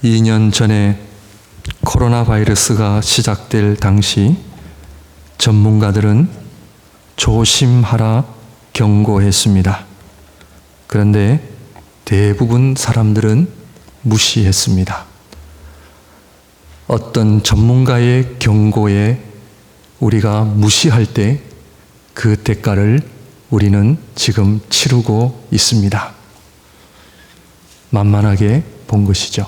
2년 전에 코로나 바이러스가 시작될 당시 전문가들은 조심하라 경고했습니다. 그런데 대부분 사람들은 무시했습니다. 어떤 전문가의 경고에 우리가 무시할 때 그 대가를 우리는 지금 치르고 있습니다. 만만하게 본 것이죠.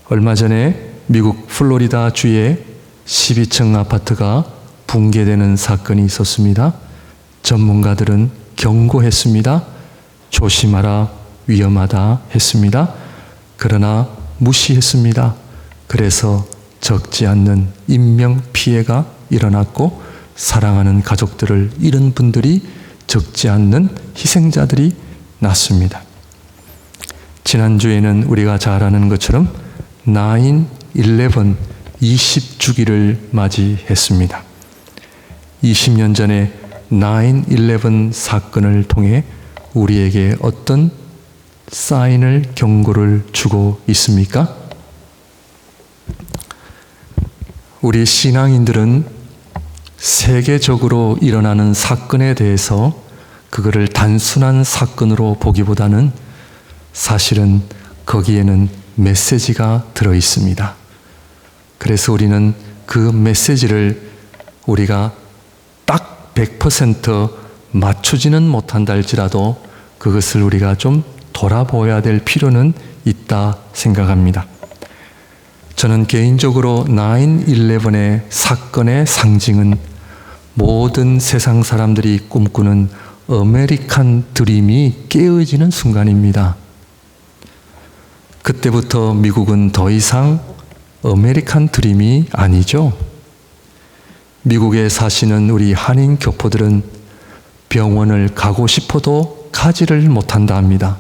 얼마 전에 미국 플로리다 주에 12층 아파트가 붕괴되는 사건이 있었습니다. 전문가들은 경고했습니다. 조심하라, 위험하다 했습니다. 그러나 무시했습니다. 그래서 적지 않는 인명피해가 일어났고 사랑하는 가족들을 잃은 분들이 적지 않는 희생자들이 났습니다. 지난주에는 우리가 잘 아는 것처럼 9/11 20주기를 맞이했습니다. 20년 전에 9/11 사건을 통해 우리에게 어떤 사인을, 경고를 주고 있습니까? 우리 신앙인들은 세계적으로 일어나는 사건에 대해서 그거를 단순한 사건으로 보기보다는 사실은 거기에는 메시지가 들어 있습니다. 그래서 우리는 그 메시지를 우리가 딱 100% 맞추지는 못한다 할지라도 그것을 우리가 좀 돌아보아야 될 필요는 있다 생각합니다. 저는 개인적으로 9/11의 사건의 상징은 모든 세상 사람들이 꿈꾸는 아메리칸 드림이 깨어지는 순간입니다. 그때부터 미국은 더 이상 아메리칸 드림이 아니죠. 미국에 사시는 우리 한인 교포들은 병원을 가고 싶어도 가지를 못한다 합니다.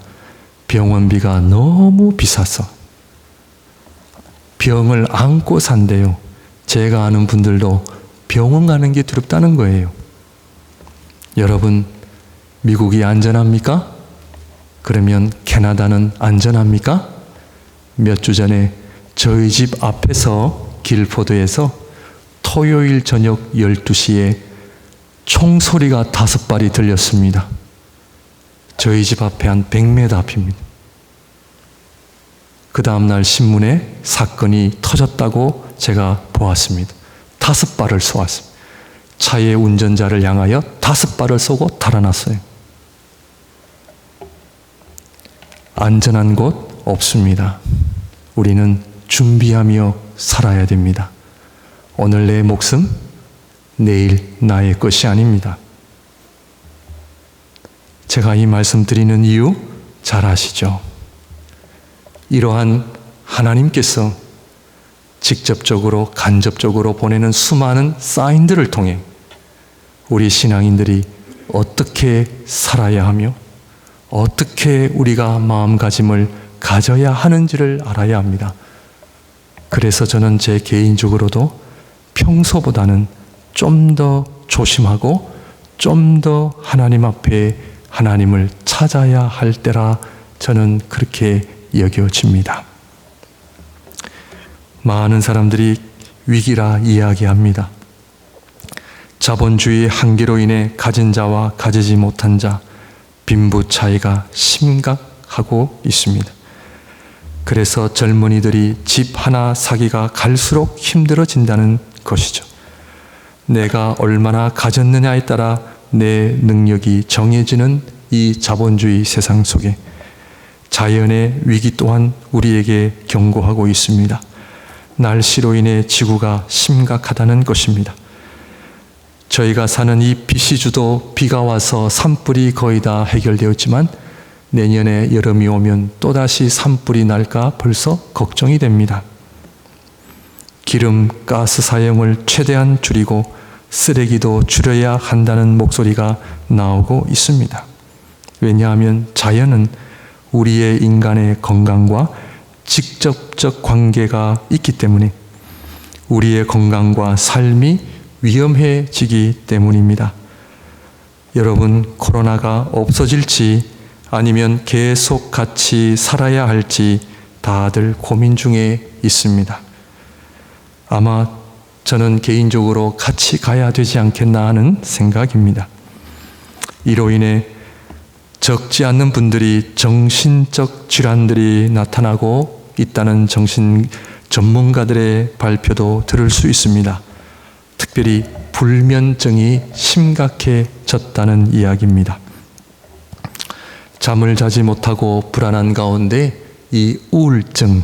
병원비가 너무 비싸서. 병을 안고 산대요. 제가 아는 분들도 병원 가는 게 두렵다는 거예요. 여러분, 미국이 안전합니까? 그러면 캐나다는 안전합니까? 몇 주 전에 저희 집 앞에서 길포도에서 토요일 저녁 12시에 총소리가 5발이 들렸습니다. 저희 집 앞에 한 100m 앞입니다. 그 다음날 신문에 사건이 터졌다고 제가 보았습니다. 5발을 쏘았습니다. 차의 운전자를 향하여 5발을 쏘고 달아났어요. 안전한 곳 없습니다. 우리는 준비하며 살아야 됩니다. 오늘 내 목숨, 내일 나의 것이 아닙니다. 제가 이 말씀 드리는 이유 잘 아시죠? 이러한 하나님께서 직접적으로 간접적으로 보내는 수많은 사인들을 통해 우리 신앙인들이 어떻게 살아야 하며 어떻게 우리가 마음가짐을 가져야 하는지를 알아야 합니다. 그래서 저는 제 개인적으로도 평소보다는 좀 더 조심하고 좀 더 하나님 앞에 하나님을 찾아야 할 때라 저는 그렇게 여겨집니다. 많은 사람들이 위기라 이야기합니다. 자본주의 한계로 인해 가진 자와 가지지 못한 자, 빈부 차이가 심각하고 있습니다. 그래서 젊은이들이 집 하나 사기가 갈수록 힘들어진다는 것이죠. 내가 얼마나 가졌느냐에 따라 내 능력이 정해지는 이 자본주의 세상 속에 자연의 위기 또한 우리에게 경고하고 있습니다. 날씨로 인해 지구가 심각하다는 것입니다. 저희가 사는 이 BC주도 비가 와서 산불이 거의 다 해결되었지만 내년에 여름이 오면 또다시 산불이 날까 벌써 걱정이 됩니다. 기름, 가스 사용을 최대한 줄이고 쓰레기도 줄여야 한다는 목소리가 나오고 있습니다. 왜냐하면 자연은 우리의 인간의 건강과 직접적 관계가 있기 때문에 우리의 건강과 삶이 위험해지기 때문입니다. 여러분, 코로나가 없어질지 아니면 계속 같이 살아야 할지 다들 고민 중에 있습니다. 아마 저는 개인적으로 같이 가야 되지 않겠나 하는 생각입니다. 이로 인해 적지 않는 분들이 정신적 질환들이 나타나고 있다는 정신 전문가들의 발표도 들을 수 있습니다. 특별히 불면증이 심각해졌다는 이야기입니다. 잠을 자지 못하고 불안한 가운데 이 우울증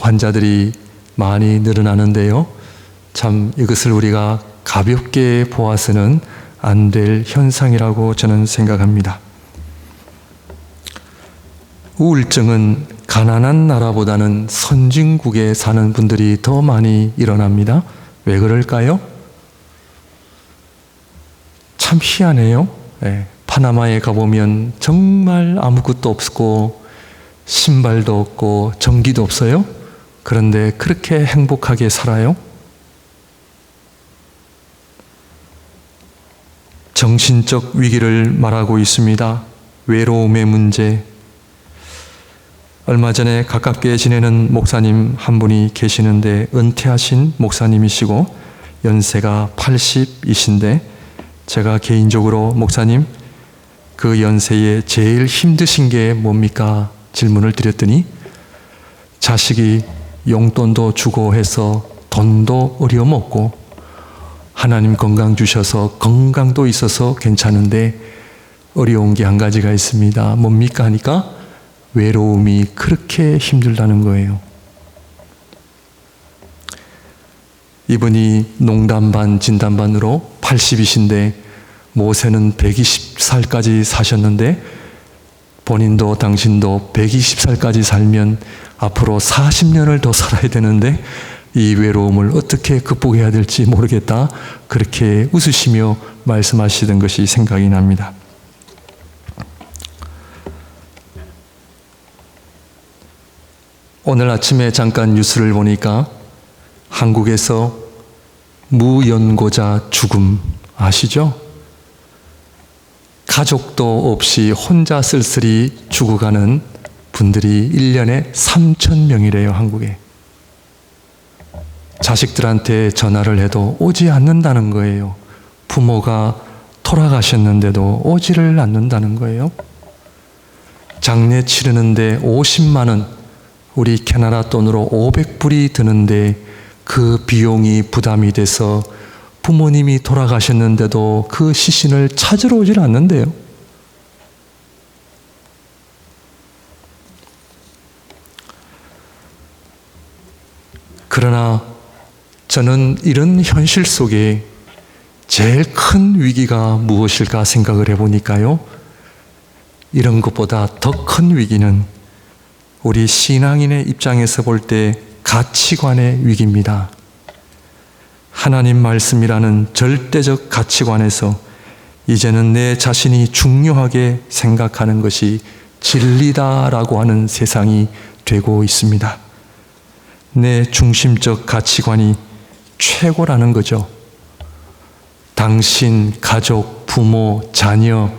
환자들이 많이 늘어나는데요. 참 이것을 우리가 가볍게 보아서는 안 될 현상이라고 저는 생각합니다. 우울증은 가난한 나라보다는 선진국에 사는 분들이 더 많이 일어납니다. 왜 그럴까요? 참 희한해요. 파나마에 가보면 정말 아무것도 없고 신발도 없고 전기도 없어요. 그런데 그렇게 행복하게 살아요. 정신적 위기를 말하고 있습니다. 외로움의 문제. 얼마 전에 가깝게 지내는 목사님 한 분이 계시는데 은퇴하신 목사님이시고 연세가 80이신데 제가 개인적으로 목사님 그 연세에 제일 힘드신 게 뭡니까? 질문을 드렸더니 자식이 용돈도 주고 해서 돈도 어려먹고 하나님 건강 주셔서 건강도 있어서 괜찮은데 어려운 게 한 가지가 있습니다. 뭡니까? 하니까 외로움이 그렇게 힘들다는 거예요. 이분이 농담 반 진담 반으로 80이신데 모세는 120살까지 사셨는데 본인도 당신도 120살까지 살면 앞으로 40년을 더 살아야 되는데 이 외로움을 어떻게 극복해야 될지 모르겠다. 그렇게 웃으시며 말씀하시던 것이 생각이 납니다. 오늘 아침에 잠깐 뉴스를 보니까 한국에서 무연고자 죽음 아시죠? 가족도 없이 혼자 쓸쓸히 죽어가는 분들이 1년에 3,000명이래요, 한국에. 자식들한테 전화를 해도 오지 않는다는 거예요. 부모가 돌아가셨는데도 오지를 않는다는 거예요. 장례 치르는데 50만 원, 우리 캐나다 돈으로 500불이 드는데 그 비용이 부담이 돼서 부모님이 돌아가셨는데도 그 시신을 찾으러 오질 않는데요. 그러나 저는 이런 현실 속에 제일 큰 위기가 무엇일까 생각을 해보니까요. 이런 것보다 더 큰 위기는 우리 신앙인의 입장에서 볼 때 가치관의 위기입니다. 하나님 말씀이라는 절대적 가치관에서 이제는 내 자신이 중요하게 생각하는 것이 진리다라고 하는 세상이 되고 있습니다. 내 중심적 가치관이 최고라는 거죠. 당신, 가족, 부모, 자녀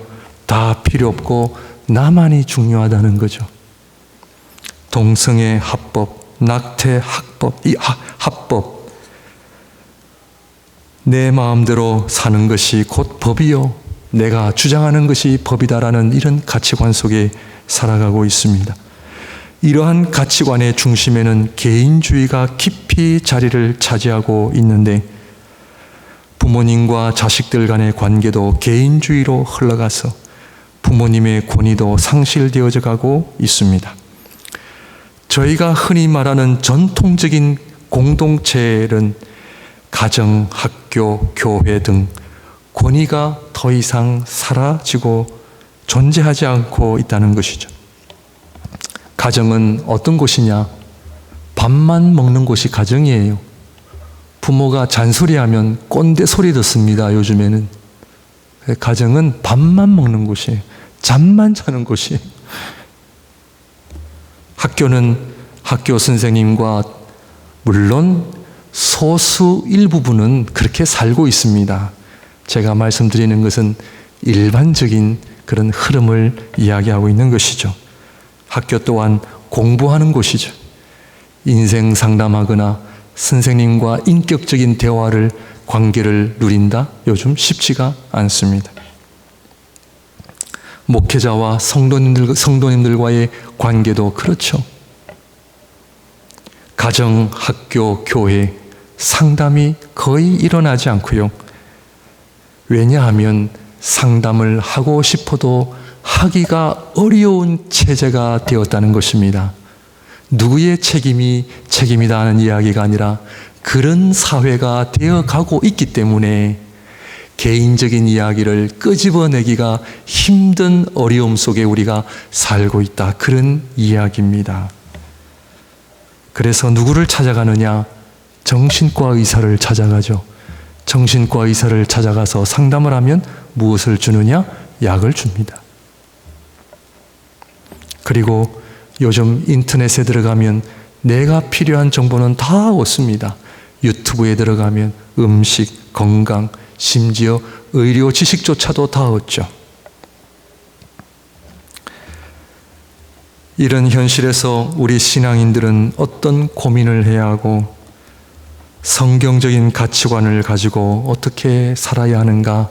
다 필요 없고 나만이 중요하다는 거죠. 동성애 합법, 낙태 합법, 내 마음대로 사는 것이 곧 법이요, 내가 주장하는 것이 법이다라는 이런 가치관 속에 살아가고 있습니다. 이러한 가치관의 중심에는 개인주의가 깊이 자리를 차지하고 있는데 부모님과 자식들 간의 관계도 개인주의로 흘러가서 부모님의 권위도 상실되어져 가고 있습니다. 저희가 흔히 말하는 전통적인 공동체는 가정, 학교, 교회 등 권위가 더 이상 사라지고 존재하지 않고 있다는 것이죠. 가정은 어떤 곳이냐? 밥만 먹는 곳이 가정이에요. 부모가 잔소리하면 꼰대 소리 듣습니다, 요즘에는. 가정은 밥만 먹는 곳이에요. 잠만 자는 곳이에요. 학교는 학교 선생님과 물론 소수 일부분은 그렇게 살고 있습니다. 제가 말씀드리는 것은 일반적인 그런 흐름을 이야기하고 있는 것이죠. 학교 또한 공부하는 곳이죠. 인생 상담하거나 선생님과 인격적인 대화를, 관계를 누린다? 요즘 쉽지가 않습니다. 목회자와 성도님들과의 관계도 그렇죠. 가정, 학교, 교회, 상담이 거의 일어나지 않고요. 왜냐하면 상담을 하고 싶어도 하기가 어려운 체제가 되었다는 것입니다. 누구의 책임이다 하는 이야기가 아니라 그런 사회가 되어가고 있기 때문에 개인적인 이야기를 끄집어내기가 힘든 어려움 속에 우리가 살고 있다. 그런 이야기입니다. 그래서 누구를 찾아가느냐? 정신과 의사를 찾아가죠. 정신과 의사를 찾아가서 상담을 하면 무엇을 주느냐? 약을 줍니다. 그리고 요즘 인터넷에 들어가면 내가 필요한 정보는 다 얻습니다. 유튜브에 들어가면 음식, 건강, 심지어 의료 지식조차도 다 얻죠. 이런 현실에서 우리 신앙인들은 어떤 고민을 해야 하고 성경적인 가치관을 가지고 어떻게 살아야 하는가?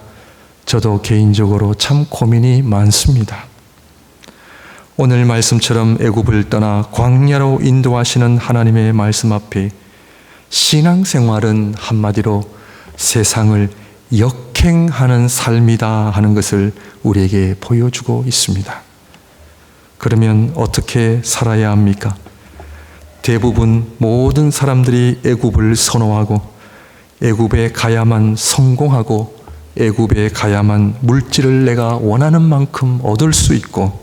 저도 개인적으로 참 고민이 많습니다. 오늘 말씀처럼 애굽을 떠나 광야로 인도하시는 하나님의 말씀 앞에 신앙생활은 한마디로 세상을 역행하는 삶이다 하는 것을 우리에게 보여주고 있습니다. 그러면 어떻게 살아야 합니까? 대부분 모든 사람들이 애굽을 선호하고 애굽에 가야만 성공하고 애굽에 가야만 물질을 내가 원하는 만큼 얻을 수 있고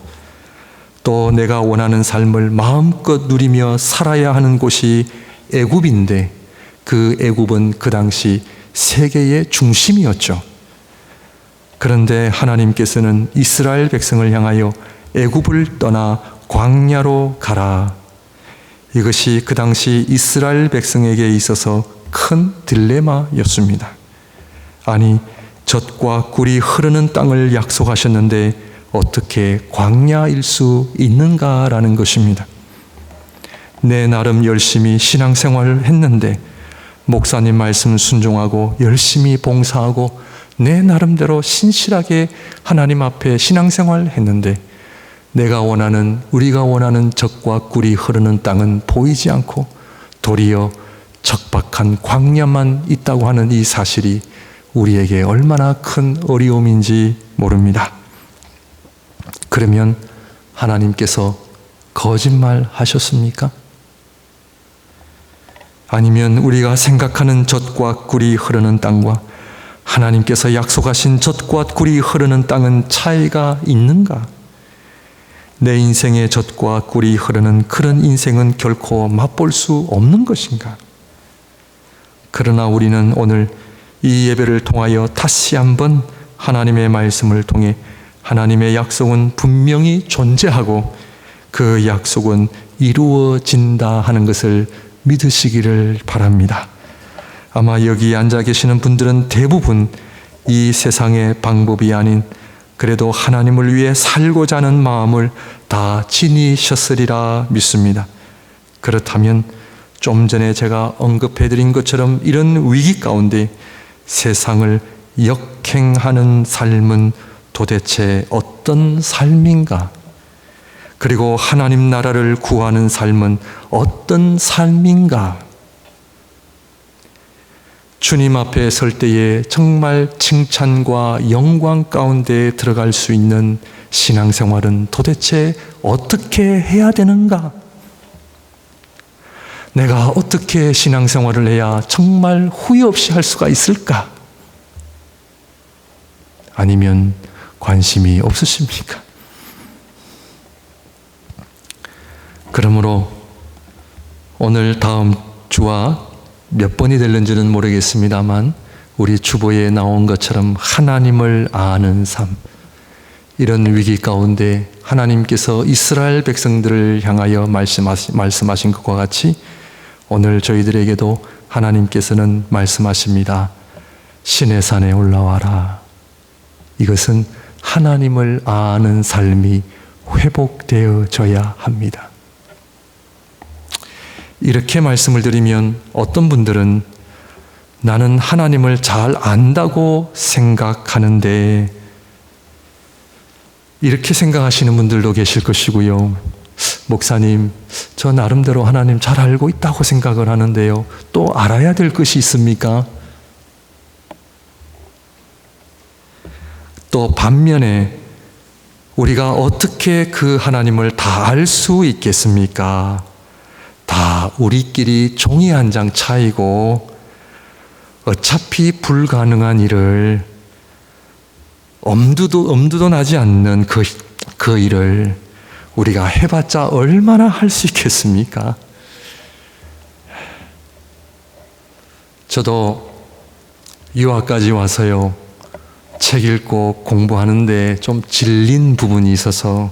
또 내가 원하는 삶을 마음껏 누리며 살아야 하는 곳이 애굽인데 그 애굽은 그 당시 세계의 중심이었죠. 그런데 하나님께서는 이스라엘 백성을 향하여 애굽을 떠나 광야로 가라. 이것이 그 당시 이스라엘 백성에게 있어서 큰 딜레마였습니다. 아니, 젖과 꿀이 흐르는 땅을 약속하셨는데 어떻게 광야일 수 있는가라는 것입니다. 내 나름 열심히 신앙생활을 했는데 목사님 말씀 순종하고 열심히 봉사하고 내 나름대로 신실하게 하나님 앞에 신앙생활을 했는데 내가 원하는, 우리가 원하는 젖과 꿀이 흐르는 땅은 보이지 않고 도리어 척박한 광야만 있다고 하는 이 사실이 우리에게 얼마나 큰 어려움인지 모릅니다. 그러면 하나님께서 거짓말 하셨습니까? 아니면 우리가 생각하는 젖과 꿀이 흐르는 땅과 하나님께서 약속하신 젖과 꿀이 흐르는 땅은 차이가 있는가? 내 인생의 젖과 꿀이 흐르는 그런 인생은 결코 맛볼 수 없는 것인가? 그러나 우리는 오늘 이 예배를 통하여 다시 한번 하나님의 말씀을 통해 하나님의 약속은 분명히 존재하고 그 약속은 이루어진다 하는 것을 믿으시기를 바랍니다. 아마 여기 앉아 계시는 분들은 대부분 이 세상의 방법이 아닌 그래도 하나님을 위해 살고자 하는 마음을 다 지니셨으리라 믿습니다. 그렇다면 좀 전에 제가 언급해드린 것처럼 이런 위기 가운데 세상을 역행하는 삶은 도대체 어떤 삶인가? 그리고 하나님 나라를 구하는 삶은 어떤 삶인가? 주님 앞에 설 때에 정말 칭찬과 영광 가운데 들어갈 수 있는 신앙생활은 도대체 어떻게 해야 되는가? 내가 어떻게 신앙생활을 해야 정말 후회 없이 할 수가 있을까? 아니면 관심이 없으십니까? 그러므로 오늘 다음 주와 몇 번이 될는지는 모르겠습니다만 우리 주보에 나온 것처럼 하나님을 아는 삶, 이런 위기 가운데 하나님께서 이스라엘 백성들을 향하여 말씀하신 것과 같이 오늘 저희들에게도 하나님께서는 말씀하십니다. 신의 산에 올라와라. 이것은 하나님을 아는 삶이 회복되어져야 합니다. 이렇게 말씀을 드리면 어떤 분들은 나는 하나님을 잘 안다고 생각하는데, 이렇게 생각하시는 분들도 계실 것이고요. 목사님, 저 나름대로 하나님 잘 알고 있다고 생각을 하는데요. 또 알아야 될 것이 있습니까? 또 반면에 우리가 어떻게 그 하나님을 다 알 수 있겠습니까? 다 우리끼리 종이 한 장 차이고 어차피 불가능한 일을 엄두도 나지 않는 그 일을 우리가 해봤자 얼마나 할 수 있겠습니까? 저도 유학까지 와서요, 책 읽고 공부하는데 좀 질린 부분이 있어서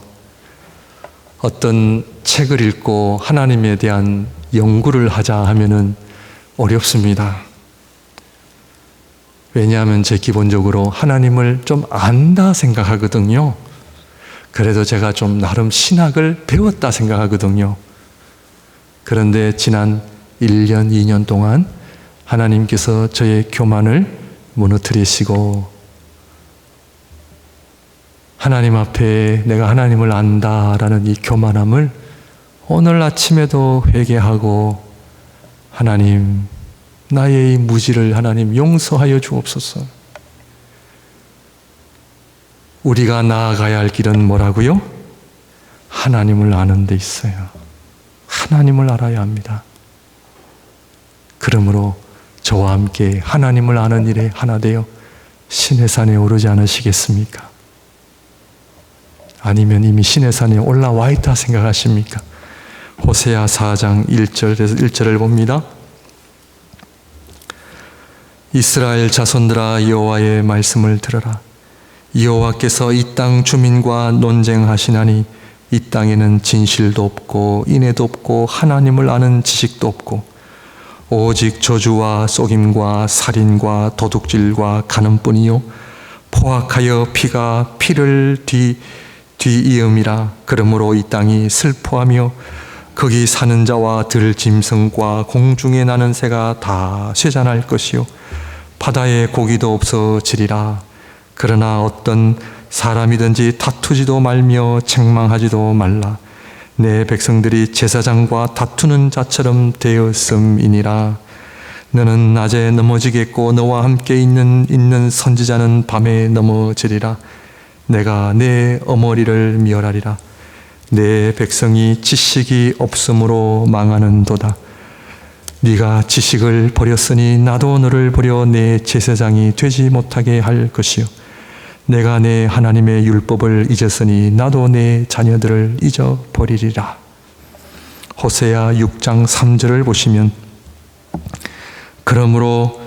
어떤 책을 읽고 하나님에 대한 연구를 하자 하면은 어렵습니다. 왜냐하면 제 기본적으로 하나님을 좀 안다 생각하거든요. 그래도 제가 좀 나름 신학을 배웠다 생각하거든요. 그런데 지난 1년, 2년 동안 하나님께서 저의 교만을 무너뜨리시고 하나님 앞에 내가 하나님을 안다라는 이 교만함을 오늘 아침에도 회개하고, 하나님, 나의 이 무지를 하나님 용서하여 주옵소서. 우리가 나아가야 할 길은 뭐라고요? 하나님을 아는 데 있어요. 하나님을 알아야 합니다. 그러므로 저와 함께 하나님을 아는 일에 하나 되어 신의 산에 오르지 않으시겠습니까? 아니면 이미 신의 산에 올라와 있다 생각하십니까? 호세아 4장 1절에서 1절을 봅니다. 이스라엘 자손들아, 여호와의 말씀을 들으라. 여호와께서 이 땅 주민과 논쟁하시나니 이 땅에는 진실도 없고 인애도 없고 하나님을 아는 지식도 없고 오직 저주와 속임과 살인과 도둑질과 간음뿐이요 포악하여 피가 피를 뒤이음이라. 그러므로 이 땅이 슬퍼하며 거기 사는 자와 들짐승과 공중에 나는 새가 다 쇠잔할 것이요 바다에 고기도 없어지리라. 그러나 어떤 사람이든지 다투지도 말며 책망하지도 말라. 내 백성들이 제사장과 다투는 자처럼 되었음이니라. 너는 낮에 넘어지겠고 너와 함께 있는 선지자는 밤에 넘어지리라. 내가 내 어머니를 멸하리라. 내 백성이 지식이 없으므로 망하는도다. 네가 지식을 버렸으니 나도 너를 버려 내 제사장이 되지 못하게 할 것이요 내가 내 하나님의 율법을 잊었으니 나도 내 자녀들을 잊어버리리라. 호세아 6장 3절을 보시면, 그러므로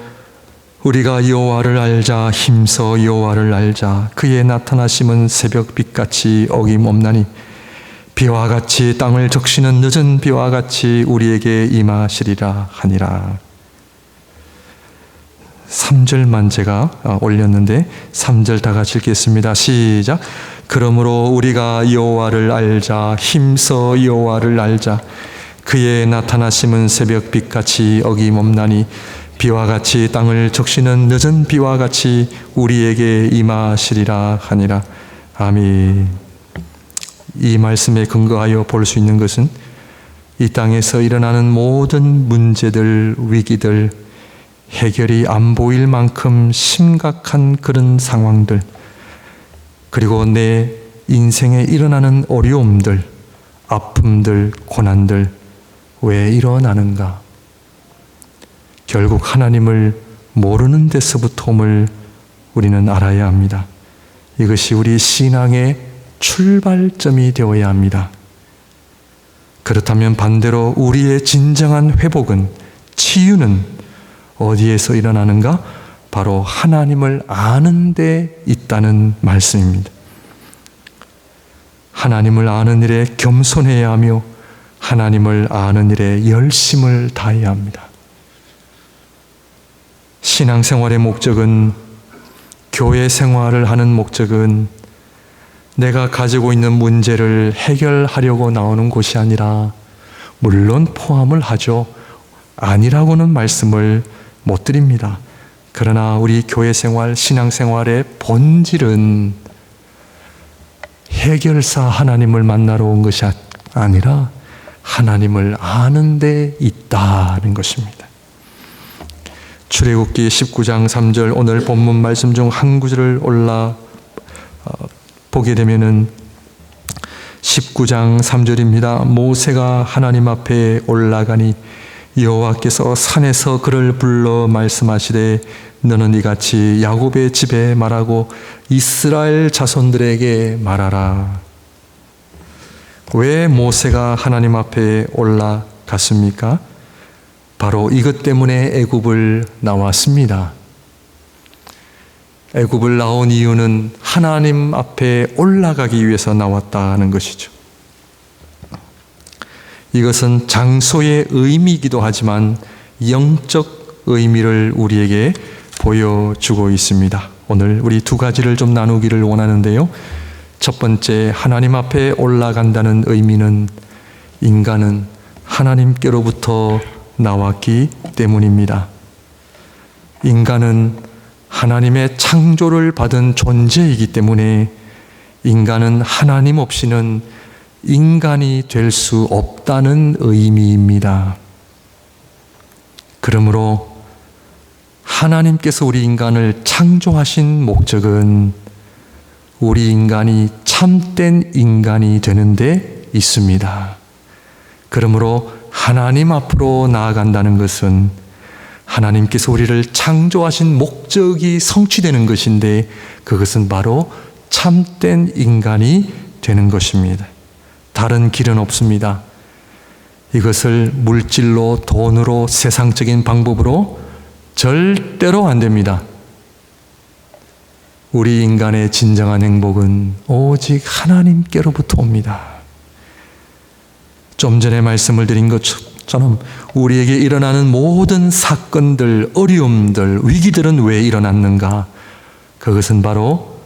우리가 여호와를 알자, 힘써 여호와를 알자. 그의 나타나심은 새벽빛같이 어김없나니 비와 같이 땅을 적시는 늦은 비와 같이 우리에게 임하시리라 하니라. 3절만 제가 올렸는데 3절 다 같이 읽겠습니다. 시작. 그러므로 우리가 여호와를 알자, 힘써 여호와를 알자. 그의 나타나심은 새벽빛같이 어김없나니 비와 같이 땅을 적시는 늦은 비와 같이 우리에게 임하시리라 하니라. 아멘. 이 말씀에 근거하여 볼 수 있는 것은 이 땅에서 일어나는 모든 문제들, 위기들, 해결이 안 보일 만큼 심각한 그런 상황들, 그리고 내 인생에 일어나는 어려움들, 아픔들, 고난들 왜 일어나는가? 결국 하나님을 모르는 데서부터를 우리는 알아야 합니다. 이것이 우리 신앙의 출발점이 되어야 합니다. 그렇다면 반대로 우리의 진정한 회복은, 치유는 어디에서 일어나는가? 바로 하나님을 아는 데 있다는 말씀입니다. 하나님을 아는 일에 겸손해야 하며 하나님을 아는 일에 열심을 다해야 합니다. 신앙생활의 목적은, 교회 생활을 하는 목적은 내가 가지고 있는 문제를 해결하려고 나오는 곳이 아니라, 물론 포함을 하죠. 아니라고는 말씀을 못 드립니다. 그러나 우리 교회 생활, 신앙 생활의 본질은 해결사 하나님을 만나러 온 것이 아니라 하나님을 아는 데 있다는 것입니다. 출애굽기 19장 3절, 오늘 본문 말씀 중 한 구절을 보게 되면은 19장 3절입니다. 모세가 하나님 앞에 올라가니 여호와께서 산에서 그를 불러 말씀하시되 너는 이같이 야곱의 집에 말하고 이스라엘 자손들에게 말하라. 왜 모세가 하나님 앞에 올라갔습니까? 바로 이것 때문에 애굽을 나왔습니다. 애굽을 나온 이유는 하나님 앞에 올라가기 위해서 나왔다는 것이죠. 이것은 장소의 의미이기도 하지만 영적 의미를 우리에게 보여주고 있습니다. 오늘 우리 두 가지를 좀 나누기를 원하는데요. 첫 번째, 하나님 앞에 올라간다는 의미는 인간은 하나님께로부터 나왔기 때문입니다. 인간은 하나님의 창조를 받은 존재이기 때문에 인간은 하나님 없이는 인간이 될 수 없다는 의미입니다. 그러므로 하나님께서 우리 인간을 창조하신 목적은 우리 인간이 참된 인간이 되는 데 있습니다. 그러므로 하나님 앞으로 나아간다는 것은 하나님께서 우리를 창조하신 목적이 성취되는 것인데, 그것은 바로 참된 인간이 되는 것입니다. 다른 길은 없습니다. 이것을 물질로, 돈으로, 세상적인 방법으로 절대로 안 됩니다. 우리 인간의 진정한 행복은 오직 하나님께로부터 옵니다. 좀 전에 말씀을 드린 것처럼 우리에게 일어나는 모든 사건들, 어려움들, 위기들은 왜 일어났는가? 그것은 바로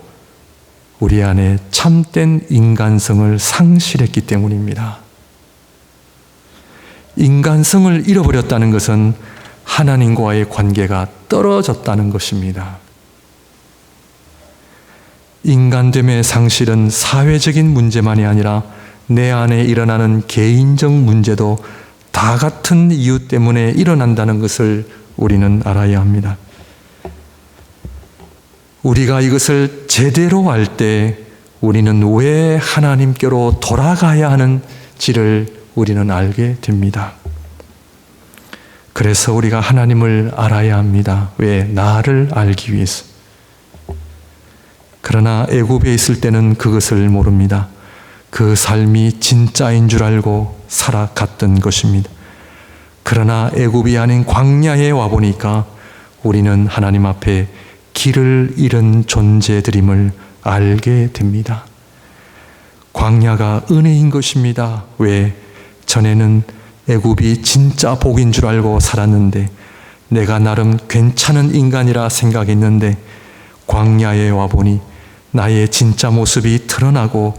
우리 안에 참된 인간성을 상실했기 때문입니다. 인간성을 잃어버렸다는 것은 하나님과의 관계가 떨어졌다는 것입니다. 인간됨의 상실은 사회적인 문제만이 아니라 내 안에 일어나는 개인적 문제도 다 같은 이유 때문에 일어난다는 것을 우리는 알아야 합니다. 우리가 이것을 제대로 알 때 우리는 왜 하나님께로 돌아가야 하는지를 우리는 알게 됩니다. 그래서 우리가 하나님을 알아야 합니다. 왜? 나를 알기 위해서. 그러나 애굽에 있을 때는 그것을 모릅니다. 그 삶이 진짜인 줄 알고 살아갔던 것입니다. 그러나 애굽이 아닌 광야에 와보니까 우리는 하나님 앞에 길을 잃은 존재들임을 알게 됩니다. 광야가 은혜인 것입니다. 왜? 전에는 애굽이 진짜 복인 줄 알고 살았는데, 내가 나름 괜찮은 인간이라 생각했는데 광야에 와보니 나의 진짜 모습이 드러나고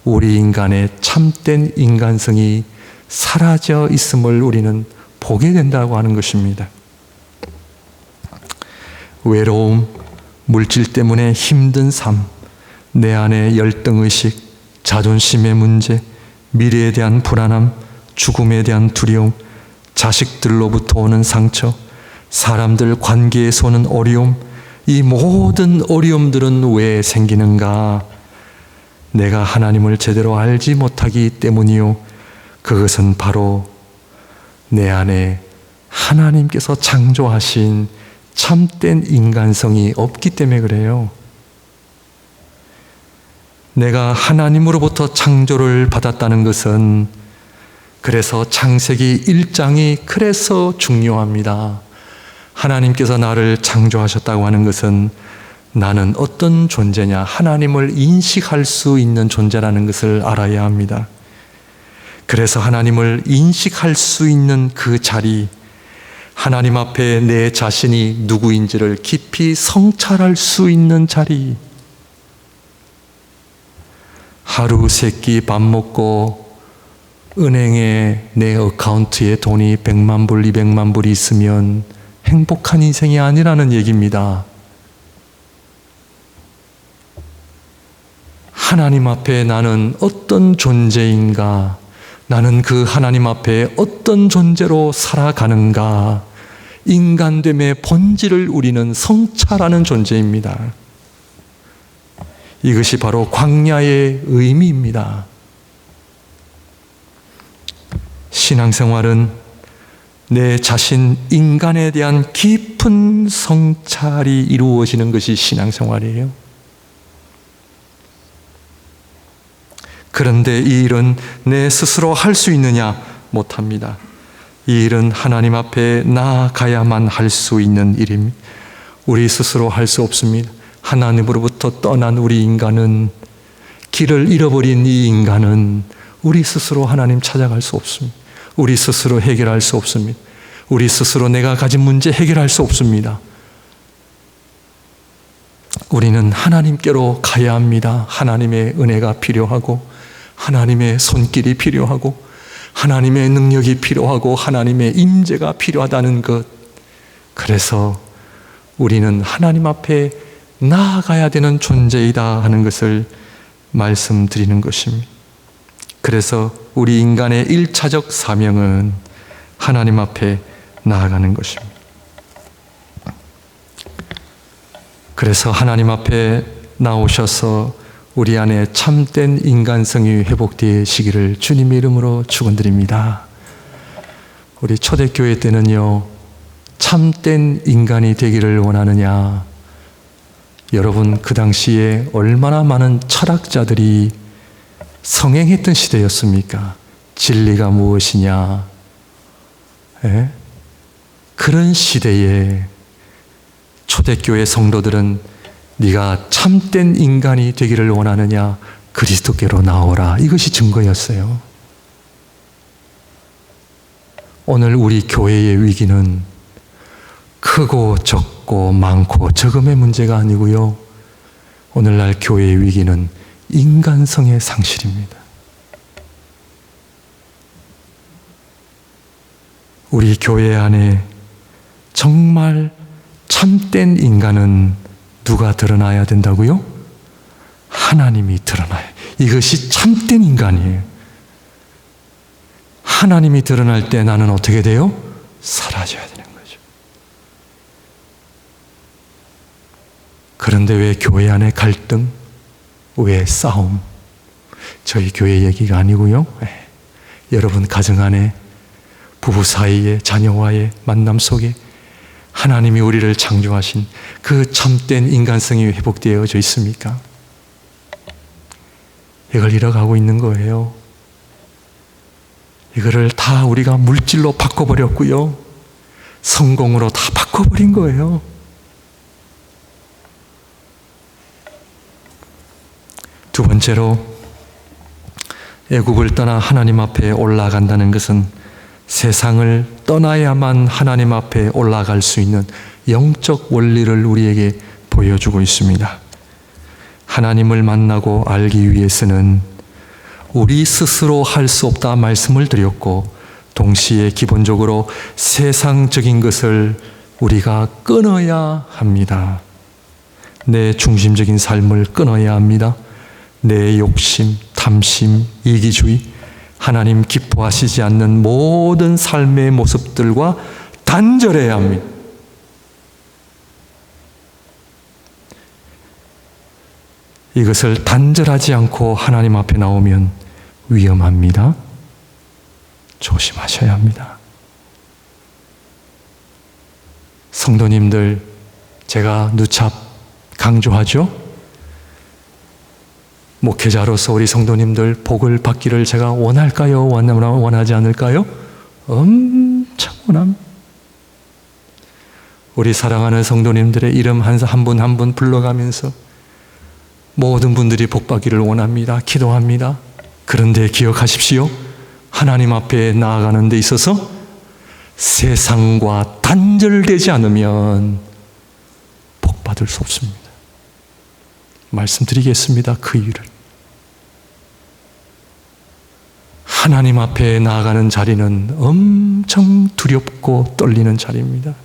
우리 인간의 참된 인간성이 사라져 있음을 우리는 보게 된다고 하는 것입니다. 외로움, 물질 때문에 힘든 삶, 내 안의 열등의식, 자존심의 문제, 미래에 대한 불안함, 죽음에 대한 두려움, 자식들로부터 오는 상처, 사람들 관계에서 오는 어려움, 이 모든 어려움들은 왜 생기는가? 내가 하나님을 제대로 알지 못하기 때문이요. 그것은 바로 내 안에 하나님께서 창조하신 참된 인간성이 없기 때문에 그래요. 내가 하나님으로부터 창조를 받았다는 것은, 그래서 창세기 1장이 그래서 중요합니다. 하나님께서 나를 창조하셨다고 하는 것은 나는 어떤 존재냐, 하나님을 인식할 수 있는 존재라는 것을 알아야 합니다. 그래서 하나님을 인식할 수 있는 그 자리, 하나님 앞에 내 자신이 누구인지를 깊이 성찰할 수 있는 자리, 하루 세끼 밥 먹고 은행에 내 어카운트에 돈이 100만 불, 200만 불이 있으면 행복한 인생이 아니라는 얘기입니다. 하나님 앞에 나는 어떤 존재인가? 나는 그 하나님 앞에 어떤 존재로 살아가는가? 인간됨의 본질을 우리는 성찰하는 존재입니다. 이것이 바로 광야의 의미입니다. 신앙생활은 내 자신 인간에 대한 깊은 성찰이 이루어지는 것이 신앙생활이에요. 그런데 이 일은 내 스스로 할 수 있느냐? 못합니다. 이 일은 하나님 앞에 나아가야만 할 수 있는 일입니다. 우리 스스로 할 수 없습니다. 하나님으로부터 떠난 우리 인간은, 길을 잃어버린 이 인간은 우리 스스로 하나님 찾아갈 수 없습니다. 우리 스스로 해결할 수 없습니다. 우리 스스로 내가 가진 문제 해결할 수 없습니다. 우리는 하나님께로 가야 합니다. 하나님의 은혜가 필요하고, 하나님의 손길이 필요하고, 하나님의 능력이 필요하고, 하나님의 임재가 필요하다는 것. 그래서 우리는 하나님 앞에 나아가야 되는 존재이다 하는 것을 말씀드리는 것입니다. 그래서 우리 인간의 1차적 사명은 하나님 앞에 나아가는 것입니다. 그래서 하나님 앞에 나오셔서 우리 안에 참된 인간성이 회복되시기를 주님의 이름으로 축원드립니다. 우리 초대교회 때는요, 참된 인간이 되기를 원하느냐? 여러분, 그 당시에 얼마나 많은 철학자들이 성행했던 시대였습니까? 진리가 무엇이냐? 예? 그런 시대에 초대교회 성도들은 네가 참된 인간이 되기를 원하느냐? 그리스도께로 나오라. 이것이 증거였어요. 오늘 우리 교회의 위기는 크고 적고 많고 적음의 문제가 아니고요. 오늘날 교회의 위기는 인간성의 상실입니다. 우리 교회 안에 정말 참된 인간은 누가 드러나야 된다고요? 하나님이 드러나요. 이것이 참된 인간이에요. 하나님이 드러날 때 나는 어떻게 돼요? 사라져야 되는 거죠. 그런데 왜 교회 안에 갈등? 왜 싸움? 저희 교회 얘기가 아니고요. 여러분 가정 안에, 부부 사이에, 자녀와의 만남 속에 하나님이 우리를 창조하신 그 참된 인간성이 회복되어져 있습니까? 이걸 잃어가고 있는 거예요. 이거를 다 우리가 물질로 바꿔버렸고요. 성공으로 다 바꿔버린 거예요. 두 번째로, 애굽을 떠나 하나님 앞에 올라간다는 것은 세상을 떠나야만 하나님 앞에 올라갈 수 있는 영적 원리를 우리에게 보여주고 있습니다. 하나님을 만나고 알기 위해서는 우리 스스로 할 수 없다 말씀을 드렸고, 동시에 기본적으로 세상적인 것을 우리가 끊어야 합니다. 내 중심적인 삶을 끊어야 합니다. 내 욕심, 탐심, 이기주의, 하나님 기뻐하시지 않는 모든 삶의 모습들과 단절해야 합니다. 이것을 단절하지 않고 하나님 앞에 나오면 위험합니다. 조심하셔야 합니다. 성도님들, 제가 누차 강조하죠? 목회자로서 우리 성도님들 복을 받기를 제가 원할까요? 원하지 않을까요? 엄청 원합니다. 우리 사랑하는 성도님들의 이름 한 분 한 분 불러가면서 모든 분들이 복 받기를 원합니다. 기도합니다. 그런데 기억하십시오. 하나님 앞에 나아가는 데 있어서 세상과 단절되지 않으면 복 받을 수 없습니다. 말씀드리겠습니다. 그 이유를. 하나님 앞에 나아가는 자리는 엄청 두렵고 떨리는 자리입니다.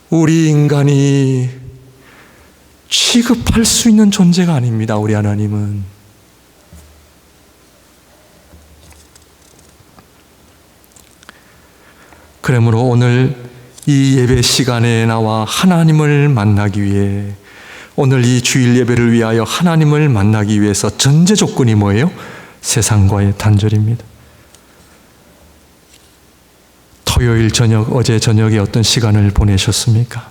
우리 인간이 취급할 수 있는 존재가 아닙니다. 우리 하나님은. 그러므로 오늘 이 예배 시간에 나와 하나님을 만나기 위해, 오늘 이 주일 예배를 위하여 하나님을 만나기 위해서 전제 조건이 뭐예요? 세상과의 단절입니다. 토요일 저녁, 어제 저녁에 어떤 시간을 보내셨습니까?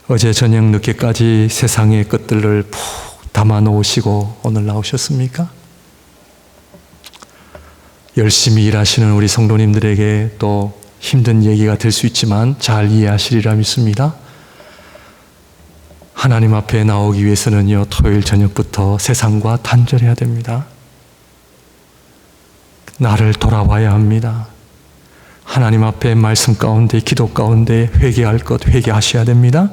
어제 저녁 늦게까지 세상의 것들을 푹 담아 놓으시고 오늘 나오셨습니까? 열심히 일하시는 우리 성도님들에게 또 힘든 얘기가 될 수 있지만 잘 이해하시리라 믿습니다. 하나님 앞에 나오기 위해서는요, 토요일 저녁부터 세상과 단절해야 됩니다. 나를 돌아와야 합니다. 하나님 앞에 말씀 가운데, 기도 가운데 회개할 것 회개하셔야 됩니다.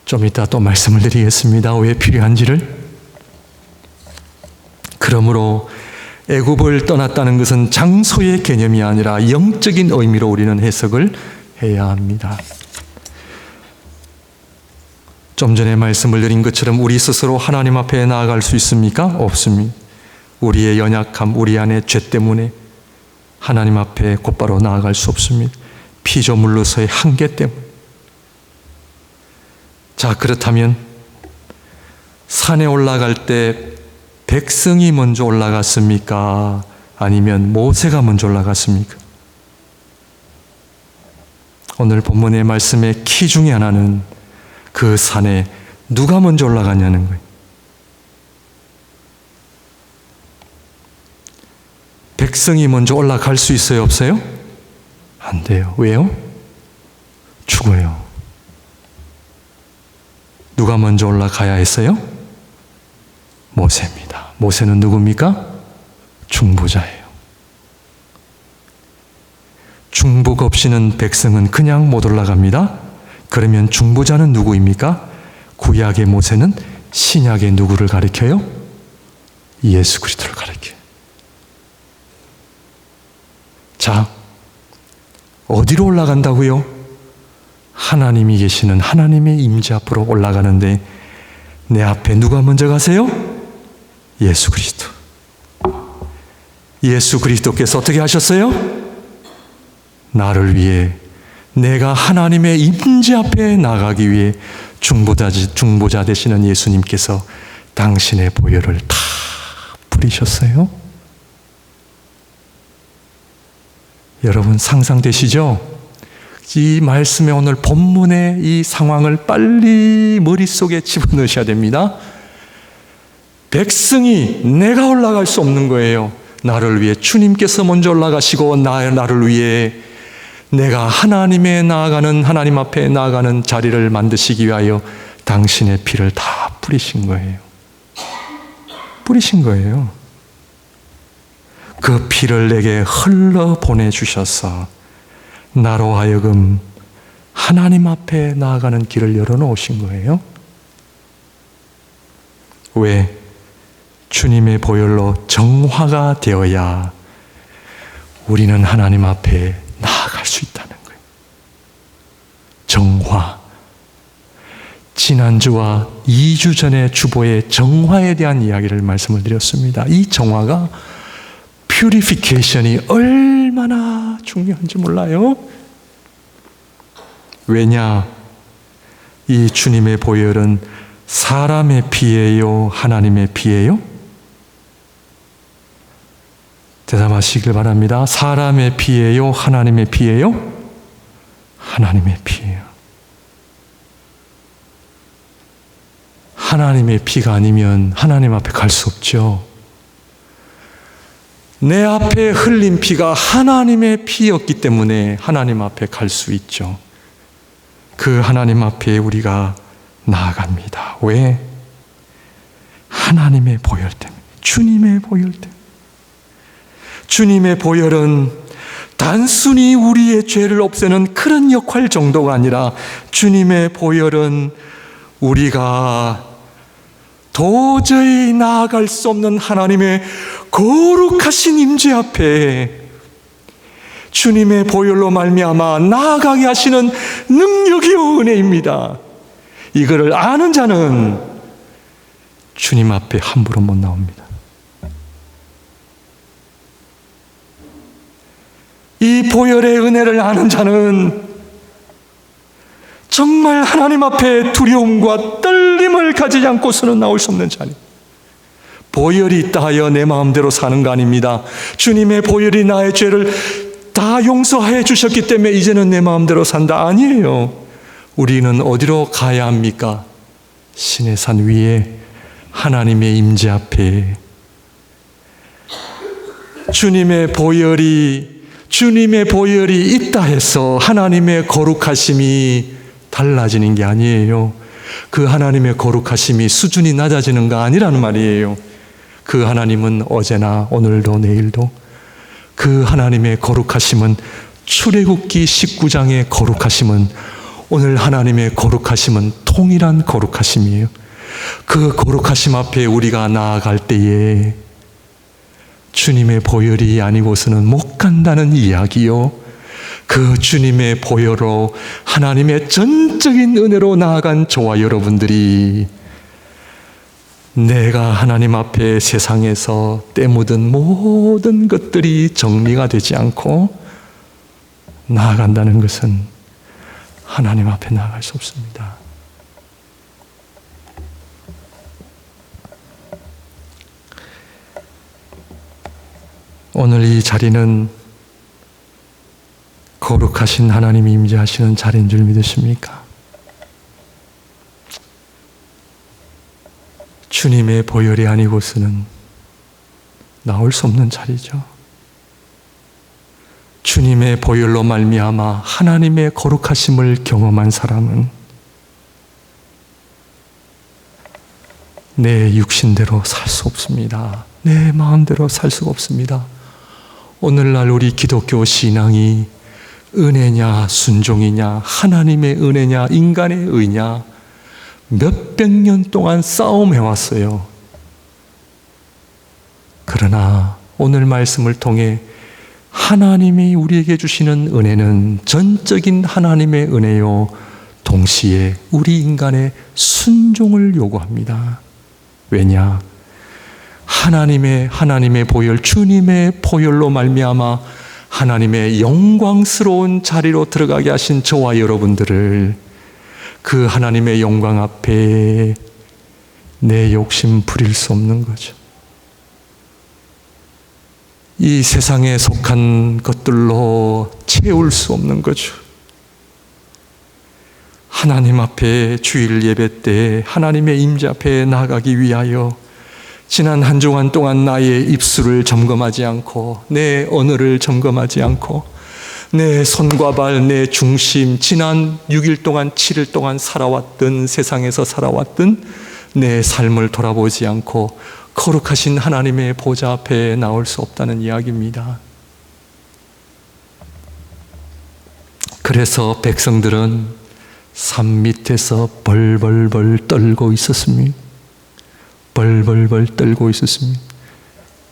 좀 이따 또 말씀을 드리겠습니다. 왜 필요한지를. 그러므로 애굽을 떠났다는 것은 장소의 개념이 아니라 영적인 의미로 우리는 해석을 해야 합니다. 좀 전에 말씀을 드린 것처럼 우리 스스로 하나님 앞에 나아갈 수 있습니까? 없습니다. 우리의 연약함, 우리 안의 죄 때문에 하나님 앞에 곧바로 나아갈 수 없습니다. 피조물로서의 한계 때문에. 자, 그렇다면 산에 올라갈 때 백성이 먼저 올라갔습니까? 아니면 모세가 먼저 올라갔습니까? 오늘 본문의 말씀의 키 중에 하나는 그 산에 누가 먼저 올라갔냐는 거예요. 백성이 먼저 올라갈 수 있어요? 없어요? 안 돼요. 왜요? 죽어요. 누가 먼저 올라가야 했어요? 모세입니다. 모세는 누굽니까? 중보자예요. 중보가 없이는 백성은 그냥 못 올라갑니다. 그러면 중보자는 누구입니까? 구약의 모세는 신약의 누구를 가리켜요? 예수 그리스도를 가리켜요. 자, 어디로 올라간다고요? 하나님이 계시는 하나님의 임재 앞으로 올라가는데 내 앞에 누가 먼저 가세요? 예수 그리스도. 예수 그리스도께서 어떻게 하셨어요? 나를 위해, 내가 하나님의 임재 앞에 나가기 위해 중보자 되시는 예수님께서 당신의 보혈을 다 뿌리셨어요. 여러분 상상되시죠? 이 말씀의 오늘 본문의 이 상황을 빨리 머릿속에 집어넣으셔야 됩니다. 백성이 내가 올라갈 수 없는 거예요. 나를 위해 주님께서 먼저 올라가시고 나를 위해 내가 하나님 앞에 나아가는 자리를 만드시기 위하여 당신의 피를 다 뿌리신 거예요. 뿌리신 거예요. 그 피를 내게 흘러 보내주셔서 나로 하여금 하나님 앞에 나아가는 길을 열어놓으신 거예요. 왜? 주님의 보혈로 정화가 되어야 우리는 하나님 앞에 나아갈 수 있다는 거예요. 정화. 지난주와 2주 전에 주보의 정화에 대한 이야기를 말씀을 드렸습니다. 이 정화가 퓨리피케이션이 얼마나 중요한지 몰라요? 왜냐? 이 주님의 보혈은 사람의 피예요? 하나님의 피예요? 대답하시길 바랍니다. 사람의 피예요? 하나님의 피예요? 하나님의 피예요. 하나님의 피가 아니면 하나님 앞에 갈 수 없죠. 내 앞에 흘린 피가 하나님의 피였기 때문에 하나님 앞에 갈 수 있죠. 그 하나님 앞에 우리가 나아갑니다. 왜? 하나님의 보혈 때문에, 주님의 보혈 때문에. 주님의 보혈은 단순히 우리의 죄를 없애는 그런 역할 정도가 아니라 주님의 보혈은 우리가 도저히 나아갈 수 없는 하나님의 거룩하신 임재 앞에 주님의 보혈로 말미암아 나아가게 하시는 능력이요 은혜입니다. 이거를 아는 자는 주님 앞에 함부로 못 나옵니다. 이 보혈의 은혜를 아는 자는 정말 하나님 앞에 두려움과 떨림을 가지지 않고서는 나올 수 없는 자니, 보혈이 있다 하여 내 마음대로 사는 거 아닙니다. 주님의 보혈이 나의 죄를 다 용서해 주셨기 때문에 이제는 내 마음대로 산다 아니에요. 우리는 어디로 가야 합니까? 신의 산 위에 하나님의 임재 앞에 주님의 보혈이 있다 해서 하나님의 거룩하심이 달라지는 게 아니에요. 그 하나님의 거룩하심이 수준이 낮아지는 거 아니라는 말이에요. 그 하나님은 어제나 오늘도 내일도, 그 하나님의 거룩하심은 출애굽기 19장의 거룩하심은, 오늘 하나님의 거룩하심은 통일한 거룩하심이에요. 그 거룩하심 앞에 우리가 나아갈 때에 주님의 보혈이 아니고서는 못 간다는 이야기요. 그 주님의 보혈로 하나님의 전적인 은혜로 나아간 저와 여러분들이 내가 하나님 앞에 세상에서 때 묻은 모든 것들이 정리가 되지 않고 나아간다는 것은 하나님 앞에 나아갈 수 없습니다. 오늘 이 자리는 거룩하신 하나님이 임재하시는 자리인 줄 믿으십니까? 주님의 보혈이 아니고서는 나올 수 없는 자리죠. 주님의 보혈로 말미암아 하나님의 거룩하심을 경험한 사람은 내 육신대로 살 수 없습니다. 내 마음대로 살 수가 없습니다. 오늘날 우리 기독교 신앙이 은혜냐 순종이냐, 하나님의 은혜냐 인간의 의냐, 몇백 년 동안 싸움해왔어요. 그러나 오늘 말씀을 통해 하나님이 우리에게 주시는 은혜는 전적인 하나님의 은혜요, 동시에 우리 인간의 순종을 요구합니다. 왜냐? 하나님의 보혈, 주님의 보혈로 말미암아 하나님의 영광스러운 자리로 들어가게 하신 저와 여러분들을 그 하나님의 영광 앞에 내 욕심 부릴 수 없는 거죠. 이 세상에 속한 것들로 채울 수 없는 거죠. 하나님 앞에 주일 예배 때 하나님의 임재 앞에 나가기 위하여 지난 한 주간 동안 나의 입술을 점검하지 않고, 내 언어를 점검하지 않고, 내 손과 발, 내 중심, 지난 6일 동안 7일 동안 살아왔던, 세상에서 살아왔던 내 삶을 돌아보지 않고 거룩하신 하나님의 보좌 앞에 나올 수 없다는 이야기입니다. 그래서 백성들은 산 밑에서 벌벌벌 떨고 있었습니다. 벌벌벌 떨고 있었습니다.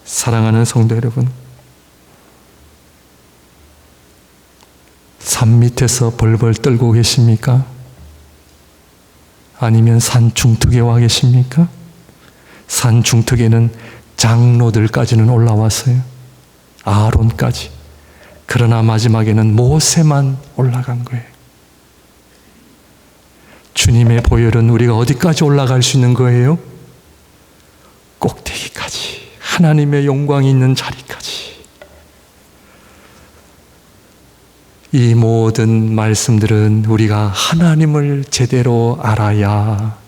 사랑하는 성도 여러분, 산 밑에서 벌벌 떨고 계십니까? 아니면 산 중턱에 와 계십니까? 산 중턱에는 장로들까지는 올라왔어요. 아론까지. 그러나 마지막에는 모세만 올라간 거예요. 주님의 보혈은 우리가 어디까지 올라갈 수 있는 거예요? 꼭대기까지, 하나님의 영광이 있는 자리까지. 이 모든 말씀들은 우리가 하나님을 제대로 알아야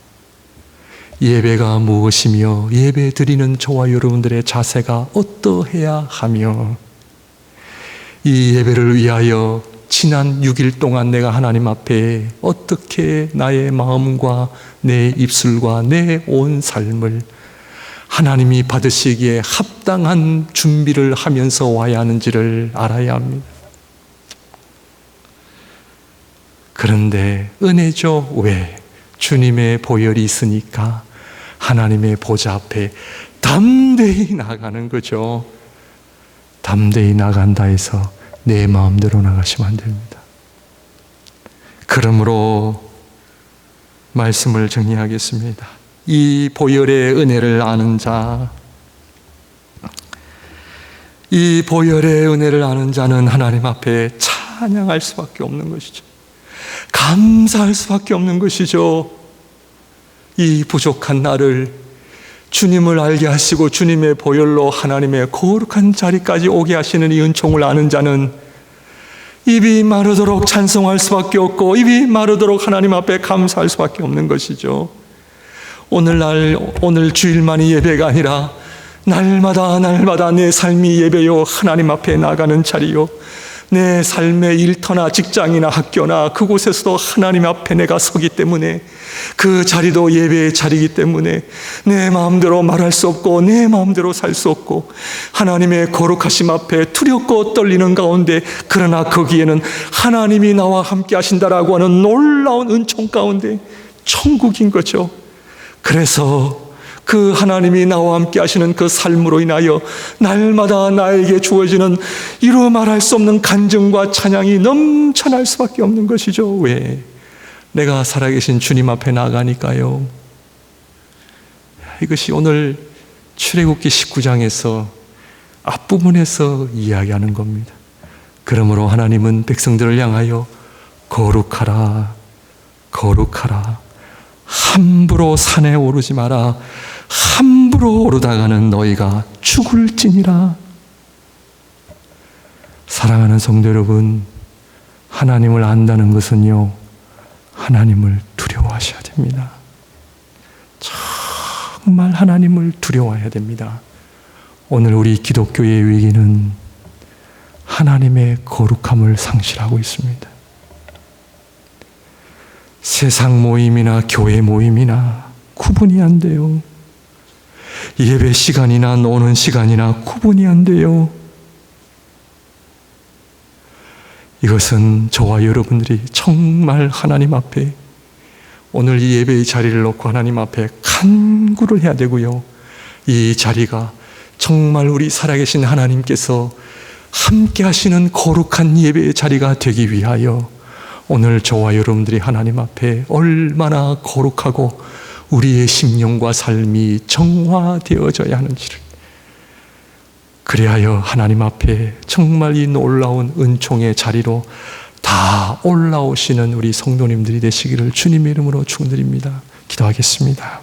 예배가 무엇이며 예배 드리는 저와 여러분들의 자세가 어떠해야 하며, 이 예배를 위하여 지난 6일 동안 내가 하나님 앞에 어떻게 나의 마음과 내 입술과 내 온 삶을 하나님이 받으시기에 합당한 준비를 하면서 와야 하는지를 알아야 합니다. 그런데 은혜죠. 왜? 주님의 보혈이 있으니까 하나님의 보좌 앞에 담대히 나가는 거죠. 담대히 나간다 해서 내 마음대로 나가시면 안 됩니다. 그러므로 말씀을 정리하겠습니다. 이 보혈의 은혜를 아는 자, 이 보혈의 은혜를 아는 자는 하나님 앞에 찬양할 수밖에 없는 것이죠. 감사할 수밖에 없는 것이죠. 이 부족한 나를 주님을 알게 하시고 주님의 보혈로 하나님의 거룩한 자리까지 오게 하시는 이 은총을 아는 자는 입이 마르도록 찬송할 수밖에 없고 입이 마르도록 하나님 앞에 감사할 수밖에 없는 것이죠. 오늘 주일만이 예배가 아니라 날마다 내 삶이 예배요, 하나님 앞에 나가는 자리요, 내 삶의 일터나 직장이나 학교나 그곳에서도 하나님 앞에 내가 서기 때문에 그 자리도 예배의 자리이기 때문에 내 마음대로 말할 수 없고 내 마음대로 살 수 없고 하나님의 거룩하심 앞에 두렵고 떨리는 가운데, 그러나 거기에는 하나님이 나와 함께 하신다라고 하는 놀라운 은총 가운데 천국인 거죠. 그래서 그 하나님이 나와 함께 하시는 그 삶으로 인하여 날마다 나에게 주어지는 이루 말할 수 없는 간증과 찬양이 넘쳐날 수밖에 없는 것이죠. 왜? 내가 살아계신 주님 앞에 나가니까요. 이것이 오늘 출애굽기 19장에서 앞부분에서 이야기하는 겁니다. 그러므로 하나님은 백성들을 향하여 거룩하라, 거룩하라, 함부로 산에 오르지 마라, 함부로 오르다가는 너희가 죽을지니라. 사랑하는 성도 여러분, 하나님을 안다는 것은요, 하나님을 두려워하셔야 됩니다. 정말 하나님을 두려워해야 됩니다. 오늘 우리 기독교의 위기는 하나님의 거룩함을 상실하고 있습니다. 세상 모임이나 교회 모임이나 구분이 안 돼요. 예배 시간이나 노는 시간이나 구분이 안 돼요. 이것은 저와 여러분들이 정말 하나님 앞에 오늘 이 예배의 자리를 놓고 하나님 앞에 간구를 해야 되고요. 이 자리가 정말 우리 살아계신 하나님께서 함께 하시는 거룩한 예배의 자리가 되기 위하여 오늘 저와 여러분들이 하나님 앞에 얼마나 거룩하고 우리의 심령과 삶이 정화되어져야 하는지를, 그리하여 하나님 앞에 정말 이 놀라운 은총의 자리로 다 올라오시는 우리 성도님들이 되시기를 주님의 이름으로 축원드립니다. 기도하겠습니다.